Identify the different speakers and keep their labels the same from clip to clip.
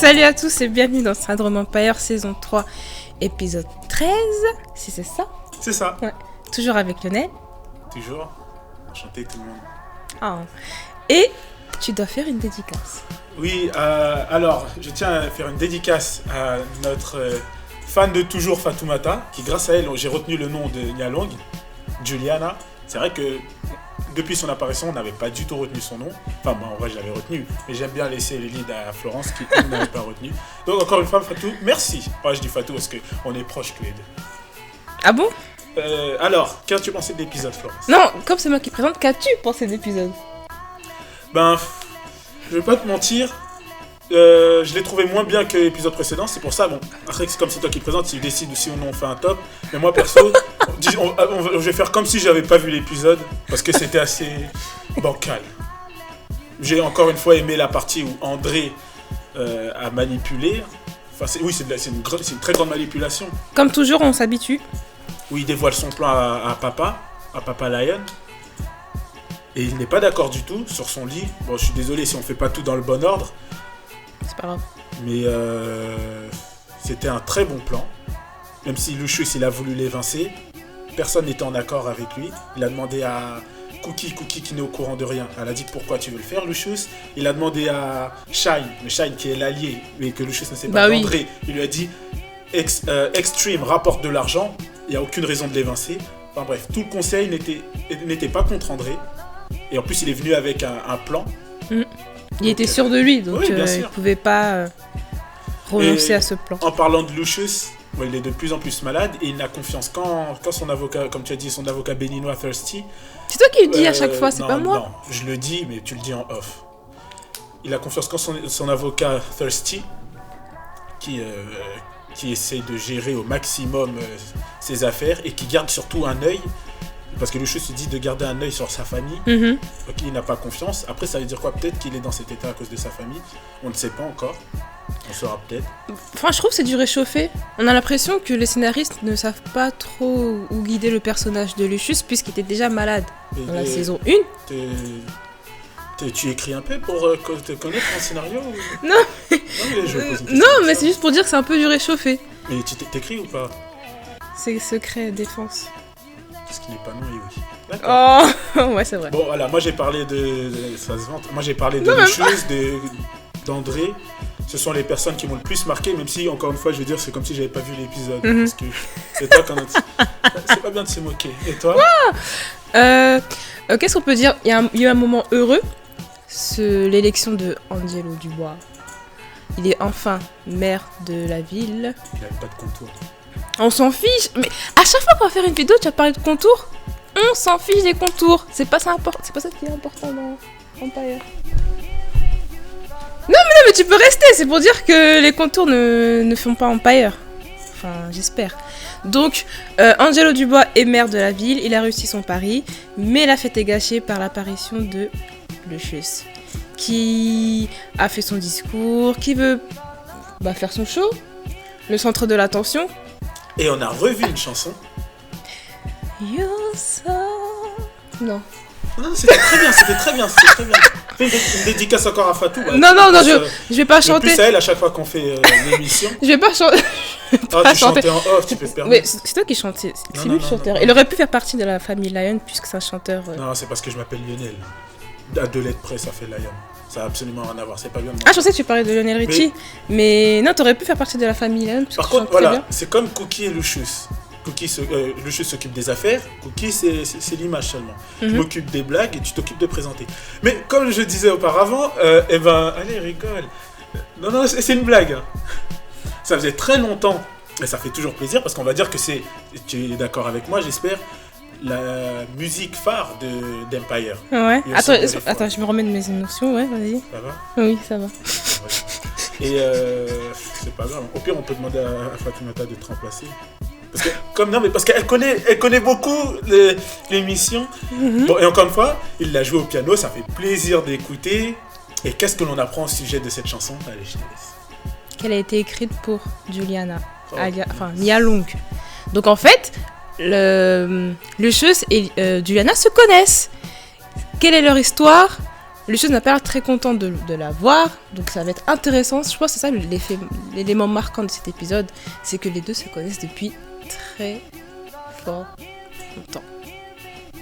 Speaker 1: Salut à tous et bienvenue dans Syndrome Empire saison 3, épisode 13, si c'est ça.
Speaker 2: C'est ça.
Speaker 1: Ouais. Toujours avec Lionel.
Speaker 2: Toujours. Enchanté tout le monde.
Speaker 1: Ah. Et tu dois faire une dédicace.
Speaker 2: Oui, alors je tiens à faire une dédicace à notre fan de toujours Fatoumata, qui grâce à elle, j'ai retenu le nom de Nyalong, Juliana. C'est vrai que depuis son apparition, on n'avait pas du tout retenu son nom. Enfin, moi, en vrai, je l'avais retenu. Mais j'aime bien laisser les leads à Florence, qui elle n'avait pas retenu. Donc, encore une fois, Fatou, merci. Moi, je dis Fatou parce qu'on est proches tous les deux.
Speaker 1: Ah bon?
Speaker 2: Alors, qu'as-tu pensé de l'épisode, Florence?
Speaker 1: Non, comme c'est moi qui présente, qu'as-tu pensé de l'épisode?
Speaker 2: Ben, je vais pas te mentir. Je l'ai trouvé moins bien que l'épisode précédent, c'est pour ça, bon, après c'est comme c'est toi qui présente, tu décides si ou non on fait un top, mais moi perso, je vais faire comme si j'avais pas vu l'épisode, parce que c'était assez bancal. J'ai encore une fois aimé la partie où André a manipulé, enfin c'est une très grande manipulation.
Speaker 1: Comme toujours, on s'habitue.
Speaker 2: Où il dévoile son plan à Papa Lion, et il n'est pas d'accord du tout sur son lit. Bon, je suis désolé si on fait pas tout dans le bon ordre.
Speaker 1: C'est pas grave.
Speaker 2: Mais c'était un très bon plan. Même si Lucius il a voulu l'évincer, personne n'était en accord avec lui. Il a demandé à Cookie qui n'est au courant de rien. Elle a dit pourquoi tu veux le faire, Lucius. Il a demandé à Shine, mais Shine qui est l'allié, mais que Lucius ne sait pas.
Speaker 1: Oui.
Speaker 2: André, il lui a dit Extreme rapporte de l'argent, il n'y a aucune raison de l'évincer. Enfin bref, tout le conseil n'était pas contre André. Et en plus il est venu avec un plan.
Speaker 1: Il était sûr de lui, donc
Speaker 2: oui,
Speaker 1: il ne pouvait pas renoncer à ce plan.
Speaker 2: En parlant de Lucius, il est de plus en plus malade et il n'a confiance quand son avocat, comme tu as dit, son avocat béninois Thirsty.
Speaker 1: C'est toi qui le dis à chaque fois, c'est pas moi.
Speaker 2: Non, je le dis, mais tu le dis en off. Il a confiance quand son avocat Thirsty, qui essaie de gérer au maximum ses affaires et qui garde surtout un œil. Parce que Lucius se dit de garder un œil sur sa famille. Donc il n'a pas confiance. Après, ça veut dire quoi? Peut-être qu'il est dans cet état à cause de sa famille. On ne sait pas encore. On saura peut-être.
Speaker 1: Enfin, je trouve que c'est du réchauffé. On a l'impression que les scénaristes ne savent pas trop où guider le personnage de Lucius puisqu'il était déjà malade dans la saison 1.
Speaker 2: Tu écris un peu pour te connaître en scénario ou...
Speaker 1: Non. Mais c'est juste pour dire que c'est un peu du réchauffé.
Speaker 2: Mais tu t'écris ou pas?
Speaker 1: C'est secret défense.
Speaker 2: Parce qu'il n'est pas non et oui. D'accord.
Speaker 1: Oh, ouais, c'est vrai.
Speaker 2: Bon, voilà, moi j'ai parlé ça se vante. Moi j'ai parlé de Lucius, d'André. Ce sont les personnes qui m'ont le plus marqué, même si, encore une fois, je veux dire, c'est comme si j'avais pas vu l'épisode. Parce que c'est toi quand c'est pas bien de se moquer. Et toi?
Speaker 1: Qu'est-ce qu'on peut dire? Il y a eu un moment heureux. L'élection de Angelo Dubois. Il est enfin maire de la ville.
Speaker 2: Il n'avait pas de contour.
Speaker 1: On s'en fiche, mais à chaque fois qu'on va faire une vidéo, tu vas parler de contours. On s'en fiche des contours. C'est pas ça qui est important dans Empire. Non, mais tu peux rester. C'est pour dire que les contours ne font pas Empire. Enfin, j'espère. Donc, Angelo Dubois est maire de la ville. Il a réussi son pari, mais la fête est gâchée par l'apparition de Lucius, qui a fait son discours, qui veut faire son show, le centre de l'attention.
Speaker 2: Et on a revu une chanson.
Speaker 1: You're so... Non,
Speaker 2: c'était très bien. Fais une dédicace encore à Fatou.
Speaker 1: Non, je vais pas chanter.
Speaker 2: Plus à elle à chaque fois qu'on fait l'émission.
Speaker 1: Je vais pas chanter.
Speaker 2: Tu chantais en off, tu peux te permettre.
Speaker 1: Mais c'est toi qui chantais. C'est lui le chanteur. Il aurait pu faire partie de la famille Lion puisque c'est un chanteur.
Speaker 2: Non, c'est parce que je m'appelle Lionel. À 2 lettres près, ça fait Lion. Ça a absolument rien à voir, c'est pas bien.
Speaker 1: Ah, je pensais que tu parlais de Lionel Richie. Mais non, t'aurais pu faire partie de la famille Lion.
Speaker 2: Par contre, voilà, c'est comme Cookie et Lucius. Lucius s'occupe des affaires, Cookie c'est l'image seulement. Je m'occupe des blagues et tu t'occupes de présenter. Mais comme je disais auparavant, allez rigole. Non, c'est une blague. Ça faisait très longtemps, et ça fait toujours plaisir parce qu'on va dire que tu es d'accord avec moi, j'espère, la musique phare d'Empire.
Speaker 1: Ouais. Attends, je me remets de mes émotions, ouais, vas-y.
Speaker 2: Ça va?
Speaker 1: Oui, ça va.
Speaker 2: Et c'est pas grave. Au pire, on peut demander à Fatoumata de te remplacer. Parce qu'elle connaît beaucoup l'émission. Bon, et encore une fois, il l'a joué au piano, ça fait plaisir d'écouter. Et qu'est-ce que l'on apprend au sujet de cette chanson? Allez, je te laisse.
Speaker 1: Qu'elle a été écrite pour Juliana, Nyalong. Donc en fait, Lucius et Juliana se connaissent. Quelle est leur histoire? Lucius n'a pas l'air très content de la voir, donc ça va être intéressant. Je pense que c'est ça l'élément marquant de cet épisode, c'est que les deux se connaissent depuis très fort longtemps.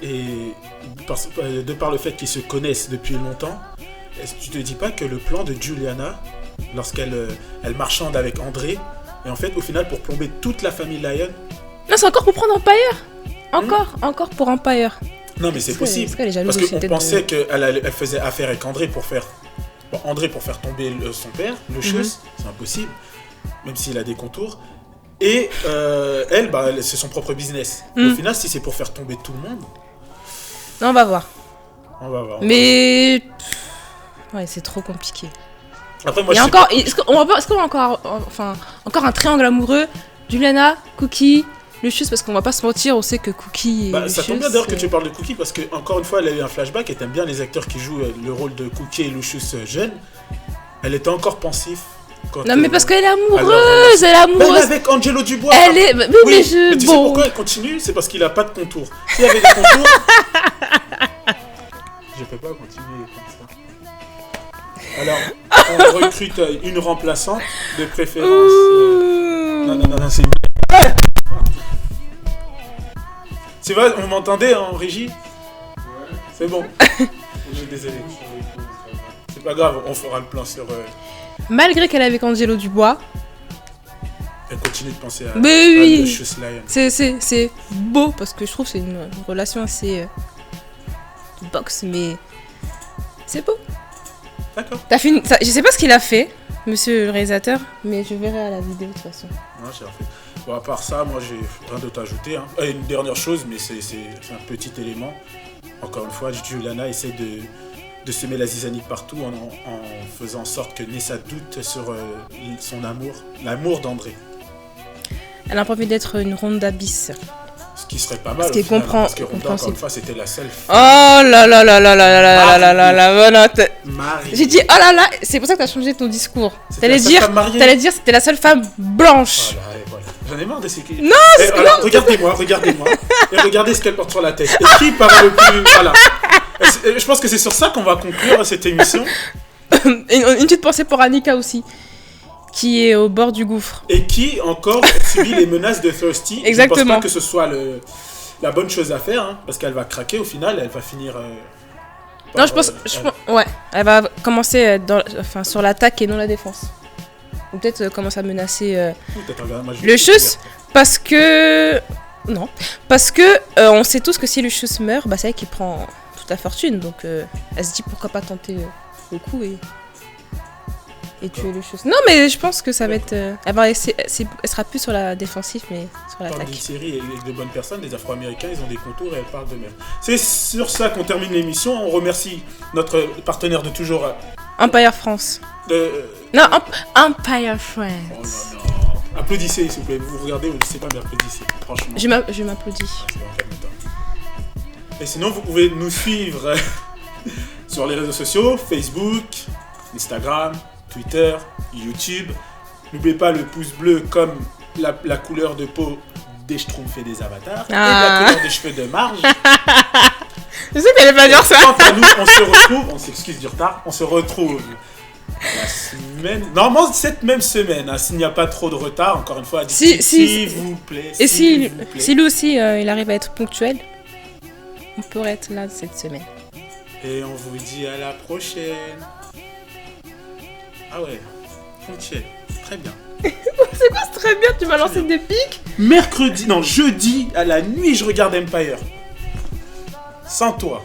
Speaker 2: Et de par le fait qu'ils se connaissent depuis longtemps, est-ce que tu te dis pas que le plan de Juliana, lorsqu'elle elle marchande avec André, et en fait au final pour plomber toute la famille Lyon.
Speaker 1: Non, c'est encore pour prendre Empire. Encore pour Empire.
Speaker 2: Non mais c'est possible. Parce qu'on pensait qu'elle faisait affaire avec André pour faire tomber son père, Lucius. C'est impossible, même s'il a des contours. Et elle, c'est son propre business. Au final, si c'est pour faire tomber tout le monde...
Speaker 1: Non, on va voir. Mais... Ouais, c'est trop compliqué.
Speaker 2: Après, moi,
Speaker 1: est-ce qu'on va encore un triangle amoureux, Juliana, Cookie, Lucius, parce qu'on va pas se mentir, on sait que Cookie et Lucius...
Speaker 2: Ça tombe bien d'ailleurs que tu parles de Cookie, parce que encore une fois, elle a eu un flashback, et t'aimes bien les acteurs qui jouent le rôle de Cookie et Lucius jeunes. Elle était encore pensive.
Speaker 1: Non mais parce qu'elle est amoureuse,
Speaker 2: Même avec Angelo Dubois.
Speaker 1: Mais tu
Speaker 2: sais pourquoi elle continue? C'est parce qu'il a pas de contour. S'il y avait des contours... Je peux pas continuer comme ça. Alors, on recrute une remplaçante de préférence. Non, c'est une... C'est vrai, vous m'entendez en régie? Ouais. C'est bon. Je suis désolé. C'est pas grave, on fera le plan sur...
Speaker 1: Malgré qu'elle est avec Angelo Dubois,
Speaker 2: elle continue de penser à
Speaker 1: Lucius Lyon. C'est beau parce que je trouve que c'est une relation assez box, mais c'est beau.
Speaker 2: D'accord.
Speaker 1: Je sais pas ce qu'il a fait, monsieur le réalisateur, mais je verrai à la vidéo de toute façon.
Speaker 2: Non, j'ai refait. Bon, à part ça, moi j'ai rien d'autre à ajouter. Hein. Une dernière chose, mais c'est un petit élément. Encore une fois, Juliana essaie de semer la zizanie partout en faisant en sorte que Nessa doute sur son l'amour d'André. Elle
Speaker 1: a pas envie d'être une Ronda bis.
Speaker 2: Ce qui serait pas mal,
Speaker 1: parce
Speaker 2: que Ronda, encore une fois, c'était la seule
Speaker 1: femme. Oh là là là là là là là là là. J'ai dit oh là là, c'est pour ça que t'as changé ton discours. T'allais dire c'était la seule femme blanche.
Speaker 2: Voilà. J'en ai marre de ces...
Speaker 1: Non,
Speaker 2: alors, regardez-moi. Et regardez ce qu'elle porte sur la tête. Et qui paraît le plus... Voilà. Je pense que c'est sur ça qu'on va conclure cette émission.
Speaker 1: Une petite pensée pour Annika aussi, qui est au bord du gouffre.
Speaker 2: Et qui encore subit les menaces de Thirsty.
Speaker 1: Exactement.
Speaker 2: Je ne pense pas que ce soit la bonne chose à faire, hein, parce qu'elle va craquer au final, elle va finir...
Speaker 1: non, je pense... Ouais, elle va commencer sur l'attaque et non la défense. Ou peut-être commencer à menacer Lucius, parce que... Non, parce que on sait tous que si Lucius meurt, c'est elle qui prend... la fortune, donc elle se dit pourquoi pas tenter le coup et tuer Lucius. Non mais je pense que ça va être elle sera plus sur la défensive mais sur l'attaque.
Speaker 2: On parle d'une série avec de bonnes personnes, des Afro-Américains, ils ont des contours et elles parlent de merde. C'est sur ça qu'on termine l'émission. On remercie notre partenaire de toujours,
Speaker 1: Empire France. Empire France.
Speaker 2: Oh non. Applaudissez s'il vous plaît, vous regardez, vous ne savez pas mais applaudissez, franchement.
Speaker 1: Je m'applaudis.
Speaker 2: C'est bon, calme-toi. Et sinon, vous pouvez nous suivre sur les réseaux sociaux, Facebook, Instagram, Twitter, YouTube. N'oubliez pas le pouce bleu comme la couleur de peau des Schtroumpfs et des avatars. Et la couleur des cheveux de Marge.
Speaker 1: Je sais qu'elle allait pas dire ça.
Speaker 2: Quant à nous, on se retrouve, on s'excuse du retard, on se retrouve la semaine... Normalement, cette même semaine, s'il n'y a pas trop de retard, encore une fois, s'il vous plaît.
Speaker 1: Et si lui aussi, il arrive à être ponctuel, on pourrait être là cette semaine.
Speaker 2: Et on vous dit à la prochaine. Ah ouais, ponctuel, très bien.
Speaker 1: C'est quoi, c'est très bien, tu m'as lancé des pics.
Speaker 2: Jeudi à la nuit, je regarde Empire. Sans toi.